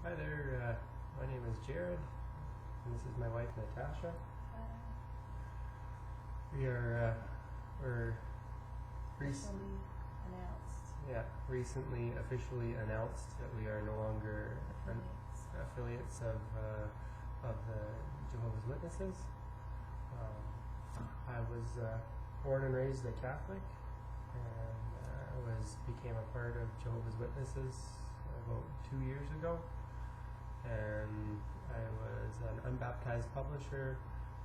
Hi there, my name is Jared, and this is my wife Natasha. We're Recently announced. recently officially announced that we are no longer affiliates of the Jehovah's Witnesses. I was born and raised a Catholic, and became a part of Jehovah's Witnesses about 2 years ago. And I was an unbaptized publisher,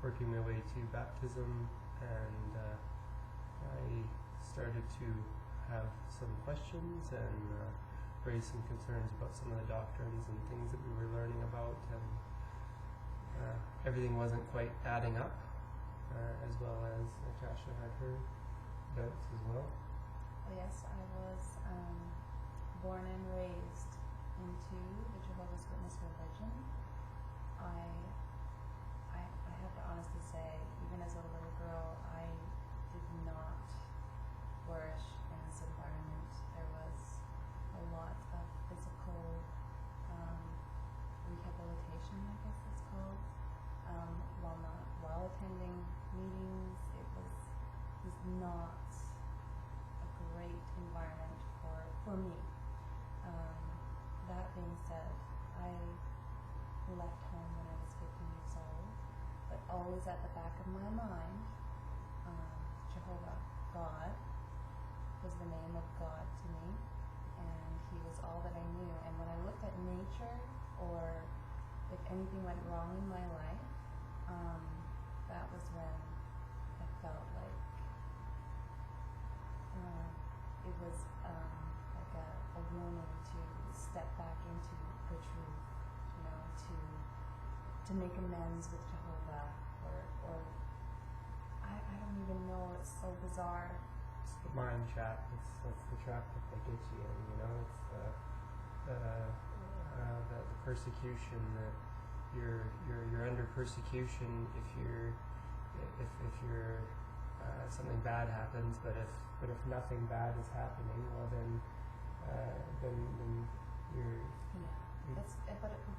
working my way to baptism, and I started to have some questions and raise some concerns about some of the doctrines and things that we were learning about, and everything wasn't quite adding up, as well as Natasha had her doubts as well. Oh yes, I was born and raised into the Jehovah's Witness religion. I have to honestly say, even as a little girl, I did not flourish in this environment. There was a lot of physical rehabilitation, I guess it's called, while attending meetings. It was not a great environment for me. That being said, I left home when I was 15 years old, but always at the back of my mind, Jehovah, God, was the name of God to me, and He was all that I knew. And when I looked at nature, or if anything went wrong in my life, that was when I felt like it was like a warning to step back into the truth, to make amends with Jehovah, or I don't even know, it's so bizarre. It's the mind trap. That's the trap that they get you in. It's the persecution that you're under persecution if you're something bad happens, but if nothing bad is happening, well then you're. But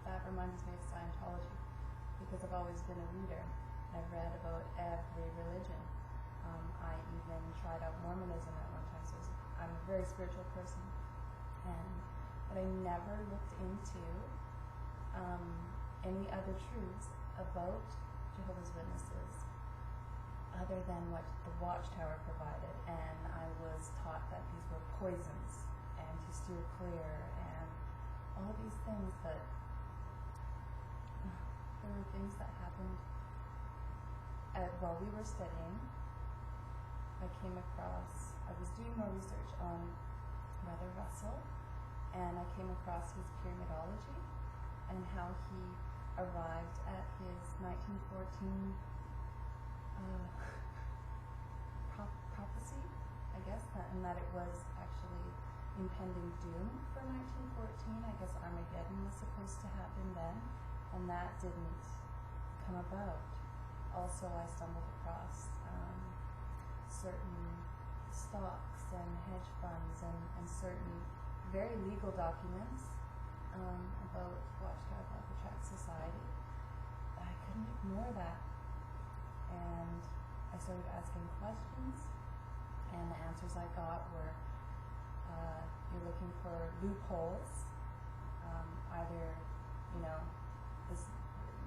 that reminds me of Scientology, because I've always been a reader. I've read about every religion. I even tried out Mormonism at one time, so I'm a very spiritual person. But I never looked into any other truths about Jehovah's Witnesses other than what the Watchtower provided. And I was taught that these were poisons and to steer clear, and all these things that there were things that happened while we were studying. I was doing more research on Brother Russell, and I came across his pyramidology and how he arrived at his 1914 prophecy, I guess, and that it was actually impending doom for 1914. I guess Armageddon was supposed to happen then, and that didn't come about. Also, I stumbled across certain stocks and hedge funds and certain very legal documents about Watchtower Bible Tract Society. I couldn't ignore that, and I started asking questions, and the answers I got were you're looking for loopholes, either this,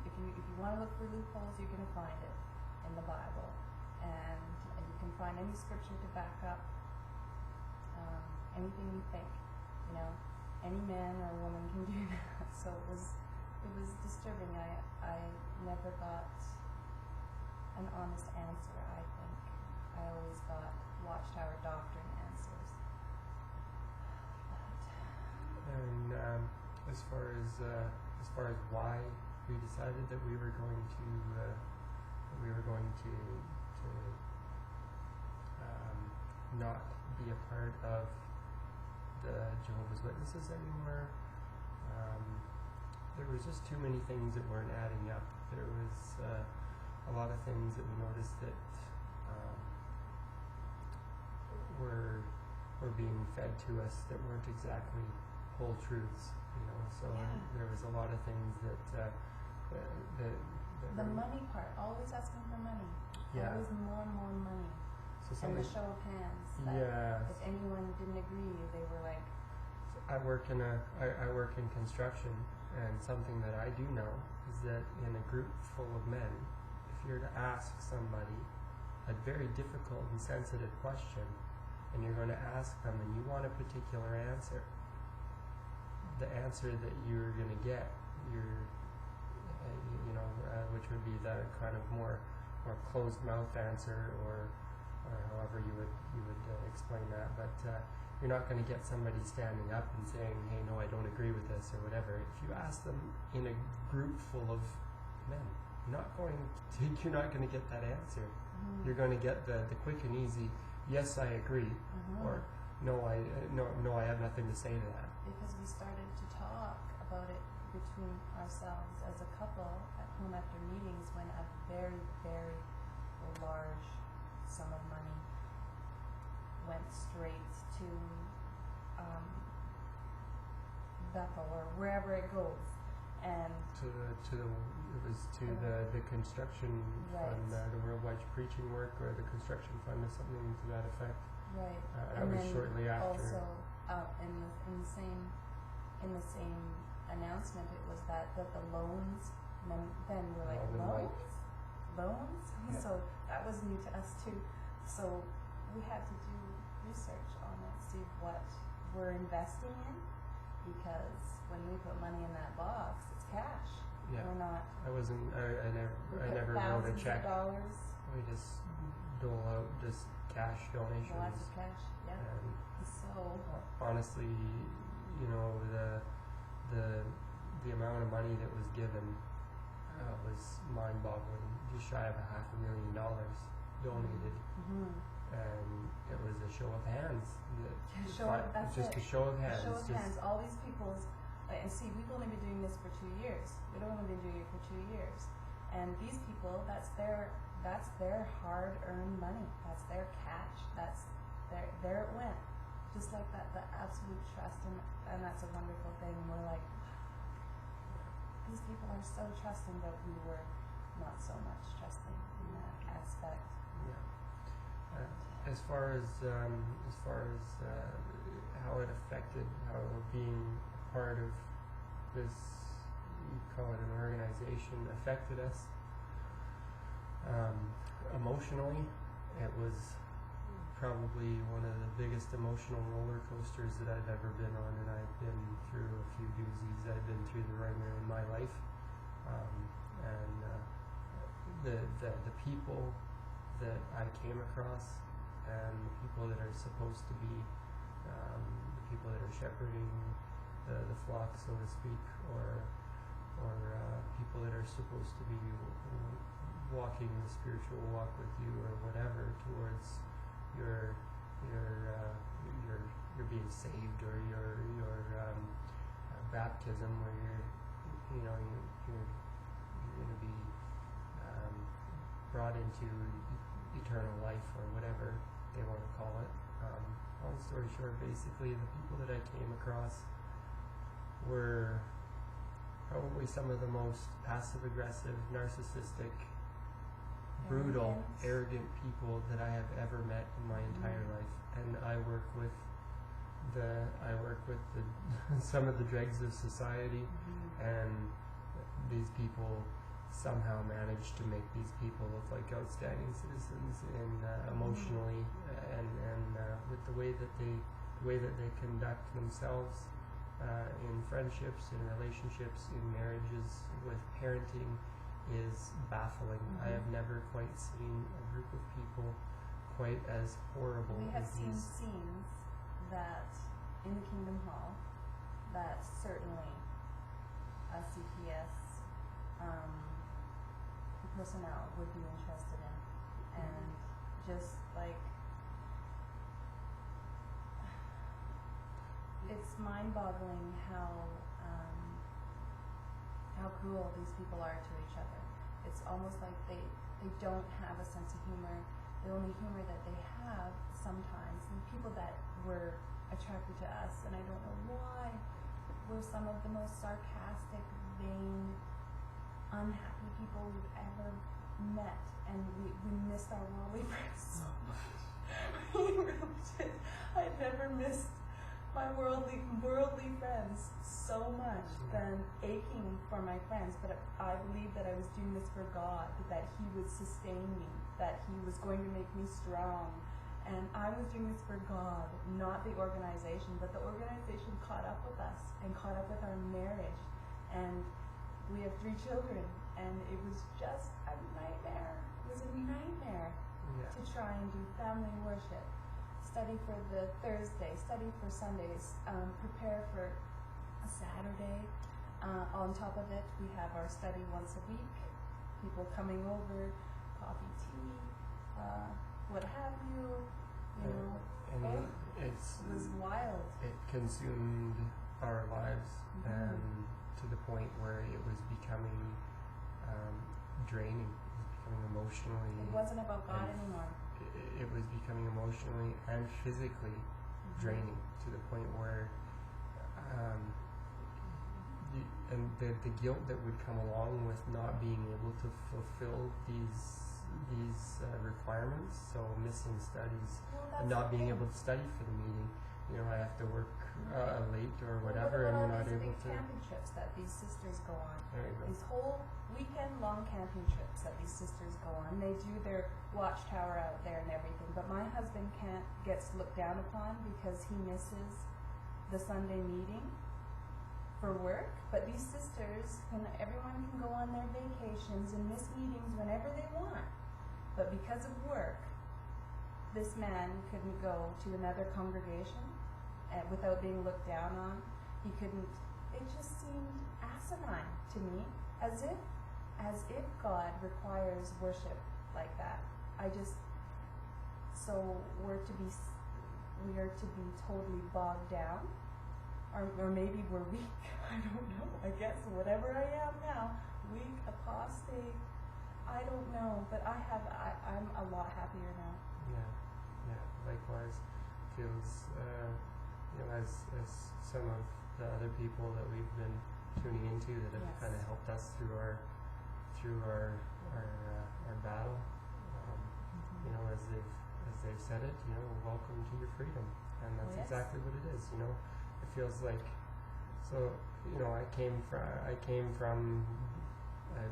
if you want to look for loopholes, you're going to find it in the Bible, and you can find any scripture to back up anything you think. Any man or woman can do that. So it was disturbing. I never got an honest answer. I think I always got Watchtower doctrine answers. And as far as why we decided that we were going to not be a part of the Jehovah's Witnesses anymore, there was just too many things that weren't adding up. There was a lot of things that we noticed that were being fed to us that weren't exactly whole truths. So Yeah. there was a lot of things that The money part, always asking for money. Yeah. Always more and more money. So And something. the show of hands. That Yeah. if anyone didn't agree, they were like, I work in construction, and something that I do know is that in a group full of men, if you're to ask somebody a very difficult and sensitive question, and you're going to ask them, and you want a particular answer, the answer that you're going to get, which would be that kind of more closed mouth answer, or however you would explain that, but. You're not going to get somebody standing up and saying, "Hey, no, I don't agree with this," or whatever. If you ask them in a group full of men, you're not going to get that answer. mm-hmm. You're going to get the quick and easy, "Yes, I agree," or "No, I have nothing to say to that." Because we started to talk about it between ourselves as a couple at home after meetings when a very, very large sum of money went straight to Bethel or wherever it goes, and It was to the construction fund, the Worldwide Preaching Work, or the construction fund, or something to that effect. right. That And was then shortly after. also in the same announcement, it was that the loans. Then we're like, Well, then, loans. Yeah. So that was new to us too. So we had to do research on it, see what we're investing in, because when we put money in that box, it's cash. Yeah. We're not. I wasn't. I We never put wrote a thousands check. of dollars, We just dole out just cash donations. lots of cash. Yeah. And So honestly, the amount of money that was given was mind-boggling. Just shy of $500,000 donated, mhm. and it was a show of hands. That's just it. a show of hands. A show of just, hands. All these people's, and see, we've only been doing this for 2 years. We've only been doing it for 2 years, and these people, that's their hard-earned money. That's their cash. There it went, just like that. The absolute trust, and that's a wonderful thing. We're like, these people are so trusting, but we were not so much trusting in that aspect. Yeah. As far as how it affected, how being a part of this, you call it an organization, affected us emotionally, it was probably one of the biggest emotional roller coasters that I've ever been on, and I've been through a few doozies. I've been through the ringer in my life, and the people that I came across, and the people that are supposed to be the people that are shepherding the flock, so to speak, or people that are supposed to be walking the spiritual walk with you, or whatever, towards your being saved, or your baptism, where you're going to be brought into eternal life, or whatever they want to call it. Long story short, basically, the people that I came across were probably some of the most passive-aggressive, narcissistic, brutal, arrogant people that I have ever met in my entire life. And I work with some of the dregs of society, and these people somehow manage to make these people look like outstanding citizens, and emotionally, and with the way that they conduct themselves in friendships, in relationships, in marriages, with parenting, is baffling. I have never quite seen a group of people quite as horrible We have as seen these. scenes that in the Kingdom Hall that certainly a CPS personnel would be interested in, and just like it's mind-boggling how cruel these people are to each other. It's almost like they don't have a sense of humor. The only humor that they have sometimes, and people that were attracted to us, and I don't know why, were some of the most sarcastic, vain, unhappy people we've ever met, and we missed our worldly friends so much. We really did. I'd never missed my worldly friends so much than aching for my friends, but I believed that I was doing this for God, that He would sustain me, that He was going to make me strong, and I was doing this for God, not the organization, but the organization caught up with us and caught up with our marriage, and we have 3 children, and it was just a nightmare. It was a nightmare to try and do family worship, study for the Thursday, study for Sundays, prepare for a Saturday. On top of it, we have our study once a week, people coming over, coffee, tea, what have you, know. And it was wild. It consumed our lives, and to the point where it was becoming draining. It was becoming emotionally. It wasn't about God anymore. It was becoming emotionally and physically draining, to the point where the guilt that would come along with not being able to fulfill these requirements, so missing studies, and not being able to study for the meeting. You know, I have to work late or whatever, and you're not able to. Camping trips that these sisters go on. There you go. These whole weekend-long camping trips that these sisters go on. They do their watchtower out there and everything, but my husband gets looked down upon because he misses the Sunday meeting for work. But these sisters, everyone can go on their vacations and miss meetings whenever they want. But because of work, this man couldn't go to another congregation without being looked down on. He couldn't. It just seemed asinine to me, as if God requires worship like that. So we're to be totally bogged down, or maybe we're weak. I don't know. I guess whatever I am now, weak, apostate. I don't know, but I'm a lot happier now. Yeah. Likewise, feels as some of the other people that we've been tuning into that have kind of helped us through our battle. You know, as they've said it, you know, welcome to your freedom, and that's exactly what it is. You know, it feels like, so you know, I came from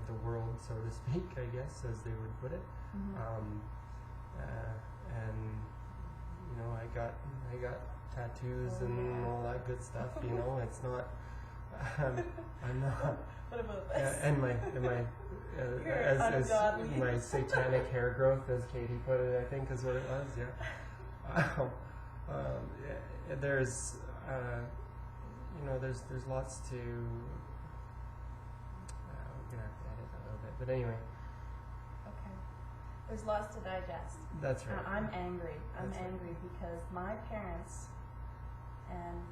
the world, so to speak, I guess, as they would put it, and you know, I got tattoos and all that good stuff. You know, it's not. I'm not. What about this? And my as my satanic hair growth, as Katie put it, I think is what it was. Yeah. There's you know, there's lots to. We're gonna have to edit a little bit, but anyway. Okay. There's lots to digest. That's right. I'm angry. I'm angry because my parents and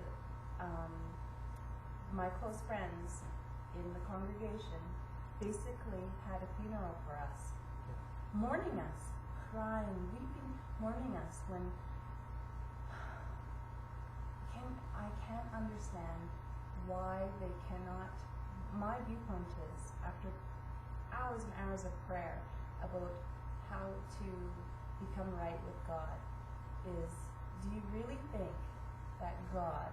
my close friends in the congregation basically had a funeral for us, mourning us, crying, weeping, mourning us when I can't understand why they cannot. My viewpoint is, after hours and hours of prayer about how to become right with God, is, do you really think that God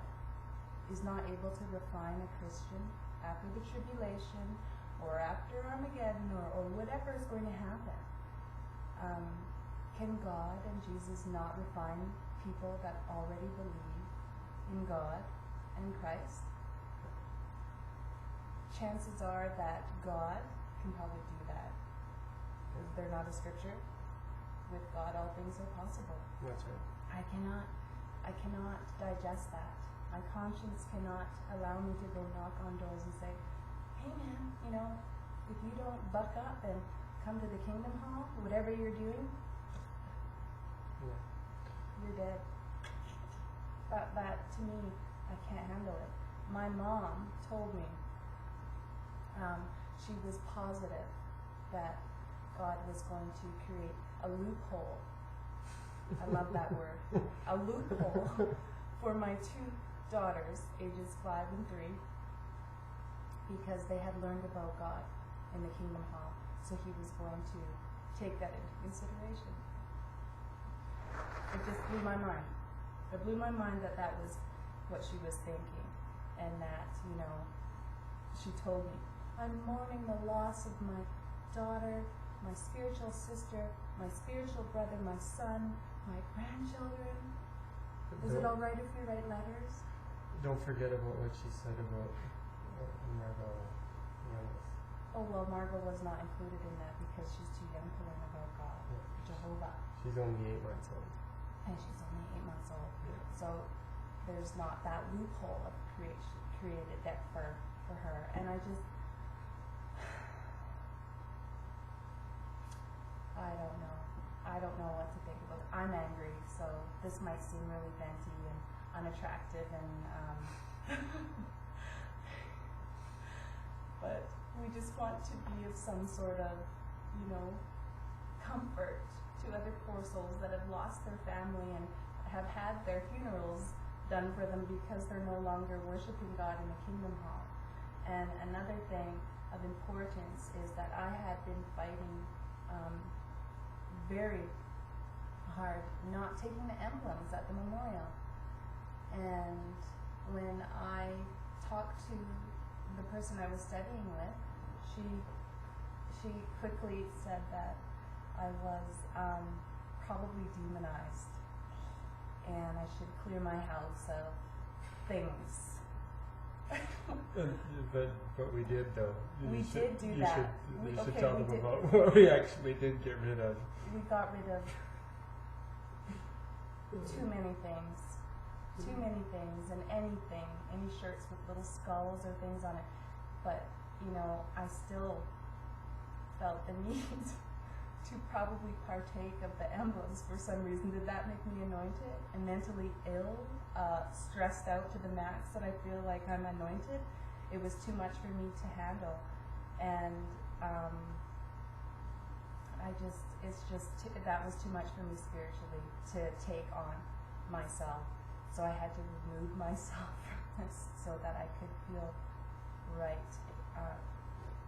is not able to refine a Christian after the tribulation or after Armageddon or whatever is going to happen? Can God and Jesus not refine people that already believe in God and Christ? Chances are that God can probably do that. Is there not a scripture? With God all things are possible. That's right. I cannot digest that. My conscience cannot allow me to go knock on doors and say, hey man, you know, if you don't buck up and come to the Kingdom Hall, whatever you're doing, you're dead. That to me, I can't handle it. My mom told me she was positive that God was going to create a loophole. I love that word. A loophole for my two daughters, ages 5 and 3, because they had learned about God in the Kingdom Hall. So he was going to take that into consideration. It just blew my mind. It blew my mind that that was what she was thinking, and that, you know, she told me, I'm mourning the loss of my daughter, my spiritual sister, my spiritual brother, my son, my grandchildren. Is it all right if we write letters? Don't forget about what she said about Margot Youngis. Oh, well, Margot was not included in that because she's too young to learn about God. Yeah. Jehovah. She's only 8 months old. And she's only 8 months old. Yeah. So there's not that loophole of created there for her. And I just, I don't know. I don't know what to think about it. I'm angry, so this might seem really venti and unattractive and but we just want to be of some sort of, you know, comfort to other poor souls that have lost their family and have had their funerals done for them because they're no longer worshiping God in the Kingdom Hall. And another thing of importance is that I had been fighting very hard not taking the emblems at the memorial. And when I talked to the person I was studying with, she quickly said that I was probably demonized and I should clear my house of things. But we did, though. We did do that. You should tell them about what we actually did get rid of. We got rid of too many things. Too many things and anything. Any shirts with little skulls or things on it. But, you know, I still felt the need to probably partake of the emblems for some reason. Did that make me anointed and mentally ill, stressed out to the max that I feel like I'm anointed? It was too much for me to handle. And that was too much for me spiritually to take on myself. So I had to remove myself from this so that I could feel right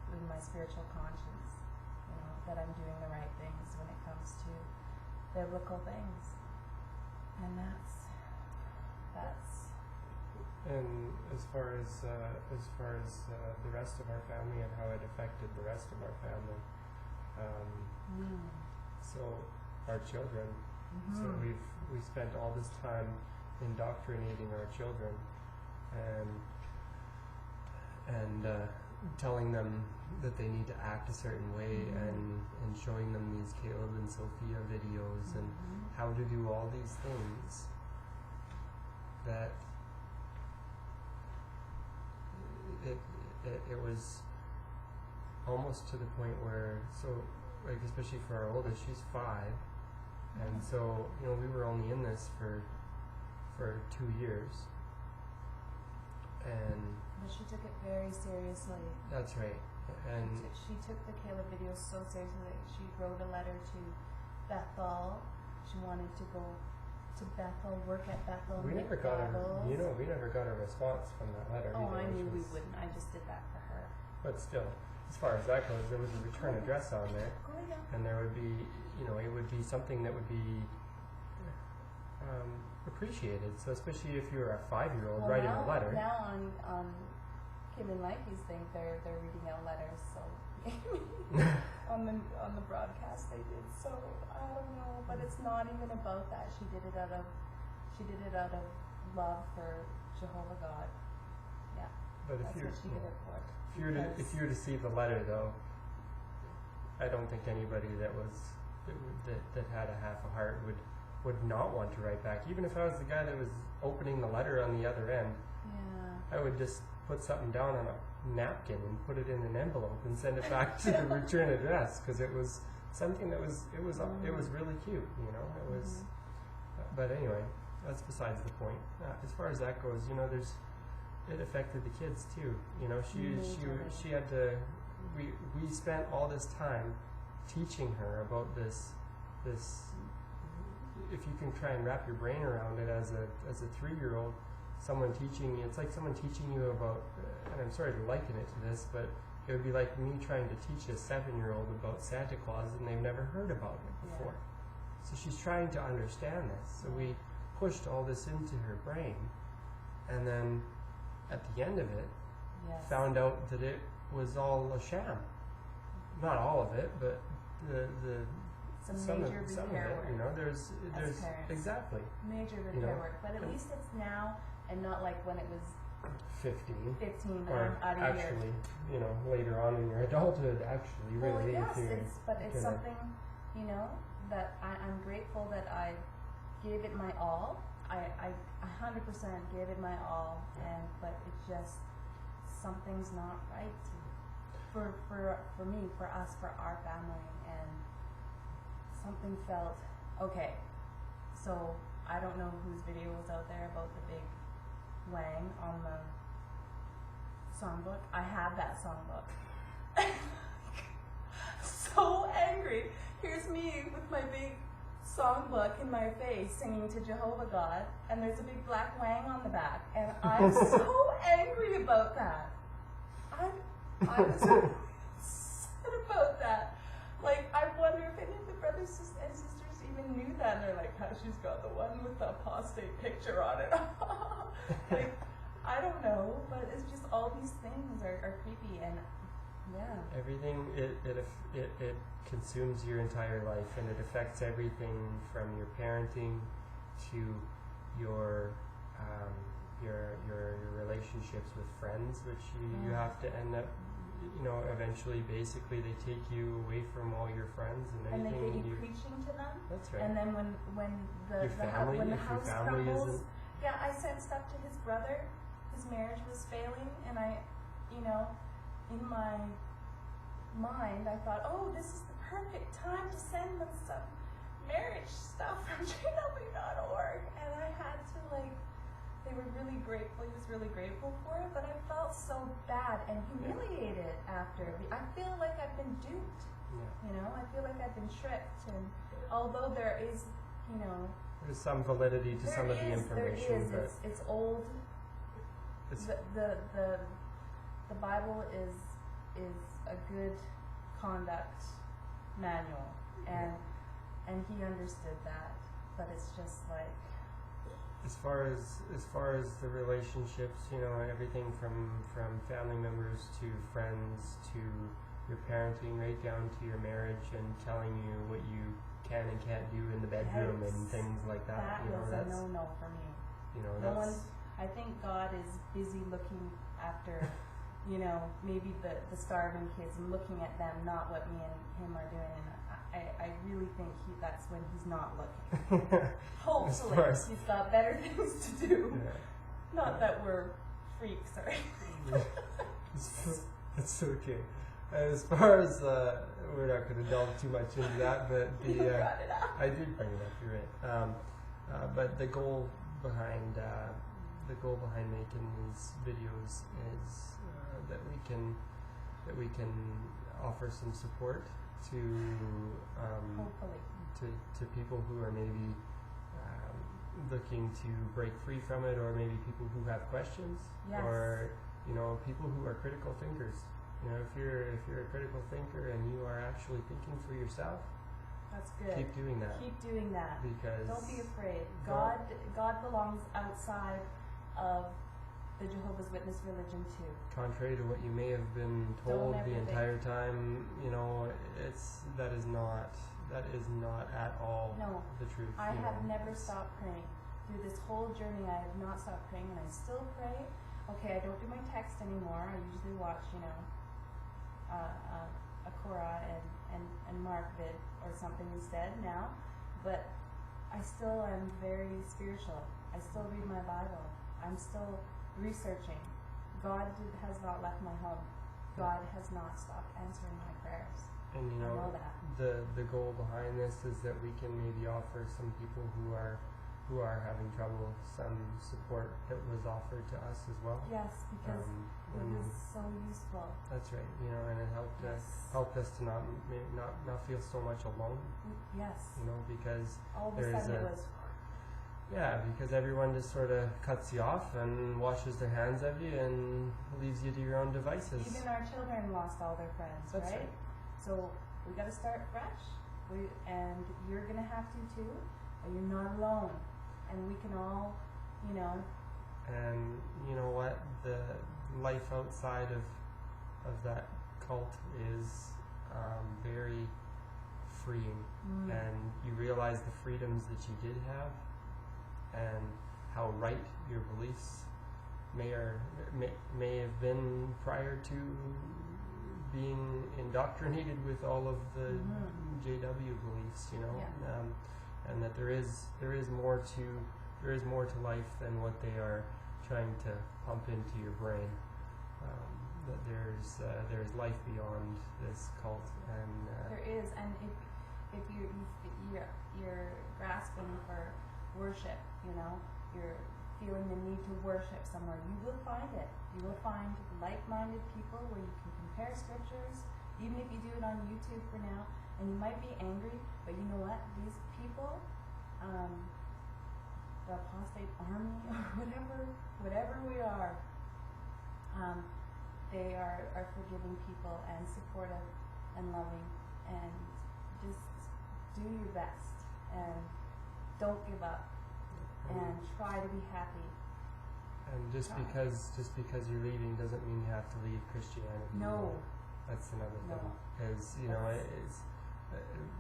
in my spiritual conscience, you know, that I'm doing the right things when it comes to biblical things. And that's And as far as the rest of our family and how it affected the rest of our family, so our children. So we spent all this time indoctrinating our children and telling them that they need to act a certain way and showing them these Caleb and Sophia videos and how to do all these things that it was almost to the point where, so like especially for our oldest, she's 5, and so, you know, we were only in this for 2 years, and but she took it very seriously. that's right. And she took the Caleb videos so seriously. She wrote a letter to Bethel. She wanted to go to Bethel, work at Bethel. we never got a response from that letter. Oh, either, I knew we was- wouldn't. I just did that for her. But still, as far as that goes, there was a return address on there, and there would be, you know, it would be something that would be appreciated. So especially if you're a 5-year-old writing a letter. Now on Kim and Mikey's thing, they're reading out letters. So on the broadcast they did. So I don't know, but it's not even about that. She did it out of love for Jehovah God. Yeah, But that's what she did it for. if you were to see the letter, though, I don't think anybody that had a half a heart would not want to write back. Even if I was the guy that was opening the letter on the other end, Yeah. I would just put something down on a napkin and put it in an envelope and send it back to the return address, because it was something that was really cute, you know. It was, but anyway, that's besides the point. As far as that goes, you know, it affected the kids too. You know, she had to. We spent all this time teaching her about this. If you can try and wrap your brain around it as a 3-year-old, someone teaching you. It's like someone teaching you about, and I'm sorry to liken it to this, but it would be like me trying to teach a 7-year-old about Santa Claus and they've never heard about it before. So she's trying to understand this. So we pushed all this into her brain, and then at the end of it, found out that it was all a sham. Not all of it, but the some major of repair it. work. You know, there's parents. exactly Major repair you know, work, but at least it's now and not like when it was 15. 15 Or out of here. actually, you know, later on in your adulthood, actually, Well, really. yes, if you're it's gonna- something, you know, that I'm grateful that I gave it my all. I 100% gave it my all, but it just, something's not right for me, for us, for our family, and something felt, okay, so I don't know whose video was out there about the big wang on the songbook. I have that songbook. So angry. Here's me with my big songbook in my face singing to Jehovah God, and there's a big black wang on the back, and I'm so angry about that. I was so upset about that. Like, I wonder if any of the brothers and sisters even knew that, and they're like, "Huh, she's got the one with the apostate picture on it." Like, I don't know, but it's just all these things are creepy, and yeah. Everything it consumes your entire life, and it affects everything from your parenting to your relationships with friends, which you have to end up, you know, eventually basically they take you away from all your friends and And they everything. get you preaching to them. That's right. And then when Your family, when the if your house family crumbles, isn't- yeah, I sent stuff to his brother. His marriage was failing, and I, you know, in my mind, I thought, oh, this is the perfect time to send them some marriage stuff from JW.org, and I had to, like, they were really grateful. He was really grateful for it, but I felt so bad and humiliated after. I feel like I've been duped. Yeah. You know, I feel like I've been tricked, and although there is, you know, There's some validity to some of the information, there is. but It's old. it's The Bible is a good conduct manual, and he understood that, but it's just like, as far as the relationships, you know, everything from family members to friends to your parenting, right down to your marriage and telling you what you can and can't do in the bedroom and things like that. that You know, was a that's no-no for me. you know No one, that's I think God is busy looking after, you know, maybe the starving kids and looking at them, not what me and him are doing. And I really think that's when he's not looking. Hopefully, he's got better things to do. yeah. Not that we're freaks or anything. It's okay. As far as we're not going to delve too much into that, but You brought it up. I did bring it up. You're right. But the goal behind making these videos is that we can offer some support to Hopefully. to people who are maybe looking to break free from it, or maybe people who have questions, Yes. or you know, people who are critical thinkers. You know, if you're a critical thinker and you are actually thinking for yourself, That's good. keep doing that. Keep doing that. Because Don't be afraid. God- God belongs outside of the Jehovah's Witness religion too. contrary to what you may have been told Don't the ever think. entire time, you know, that is not at all No, the truth. I you have know. never stopped praying. Through this whole journey, I have not stopped praying, and I still pray. Okay, I don't do my text anymore. I usually watch, you know, a Korah and Mark vid or something instead now. But I still am very spiritual. I still read my Bible. I'm still researching. God has not left my home. God has not stopped answering my prayers. And you I know, know that. the goal behind this is that we can maybe offer some people who are having trouble some support that was offered to us as well. Yes, because it and was so useful. that's right, you know, and it helped us to not feel so much alone, Yes. you know, because All of a there's sudden it a- was, Yeah, because everyone just sort of cuts you off and washes their hands of you and leaves you to your own devices. Even our children lost all their friends, That's right? right. So we got to start fresh. And you're gonna have to too. But you're not alone, and we can all, you know. And you know what? The life outside of that cult is very freeing, and you realize the freedoms that you did have, and how right your beliefs may have been prior to being indoctrinated with all of the JW beliefs, you know, Yeah. and that there is more to life than what they are trying to pump into your brain. That there's life beyond this cult, and There is, and if you're grasping for worship, you know, you're feeling the need to worship somewhere, you will find it. You will find like-minded people where you can compare scriptures, even if you do it on YouTube for now. And you might be angry, but you know what? These people, the apostate army or whatever we are, they are forgiving people and supportive and loving, and just do your best and don't give up and try to be happy. And just because you're leaving doesn't mean you have to leave Christianity. No. That's another No. thing. Because you know, it's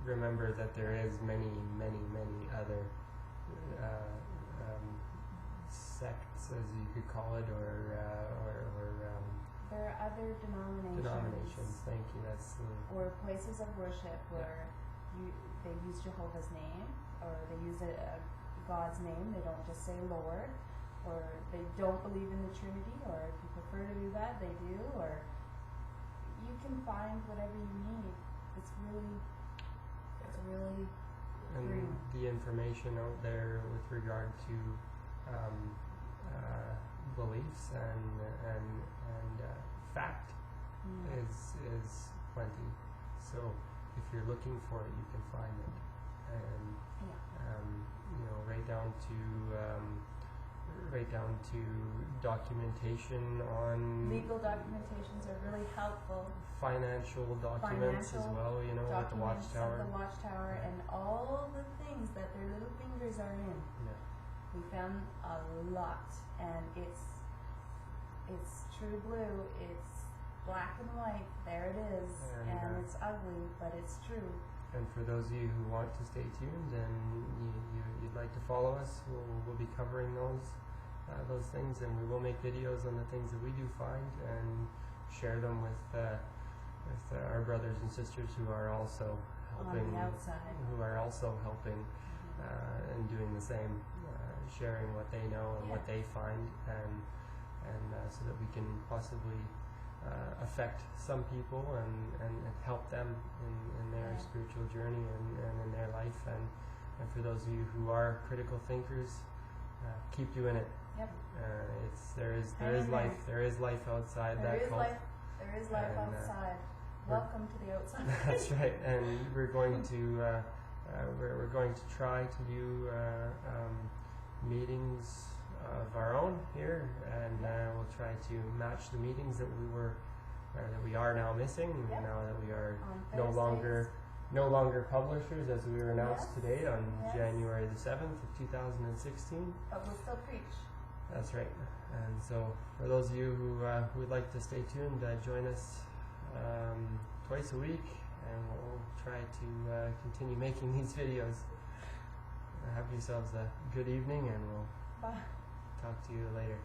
remember that there is many other sects, as you could call it, or There are other denominations. Thank you. That's the Or places of worship where they use Jehovah's name, or they use God's name. They don't just say Lord, or they don't believe in the Trinity, or if you prefer to do that, they do. Or you can find whatever you need. It's really and free. the information out there with regard to beliefs and fact is plenty. So if you're looking for it, you can find it, and you know, right down to documentation on Legal documentations are really helpful. financial documents as well. You know, with the Documents Watchtower. of the Watchtower and all the things that their little fingers are in. Yeah. We found a lot, and it's true blue. It's black and white. There it is, and it's ugly, but it's true. And for those of you who want to stay tuned and you'd like to follow us, we'll be covering those things, and we will make videos on the things that we do find and share them with our brothers and sisters who are also helping, On the outside. who are also helping and doing the same, sharing what they know and what they find, and so that we can possibly affect some people and help them in their spiritual journey and in their life, and for those of you who are critical thinkers, keep doing it. Yep. There is life outside that cult. There is life And, outside. Welcome to the outside. That's right, and we're going to try to do meetings of our own here, and we'll try to match the meetings that we are now missing. Yep. Now that we are On no Thursdays. longer publishers, as we were announced Yes. today on Yes. January the 7th of 2016. But we'll still preach. That's right. And so, for those of you who would like to stay tuned, join us twice a week, and we'll try to continue making these videos. Have yourselves a good evening, and we'll Bye. talk to you later.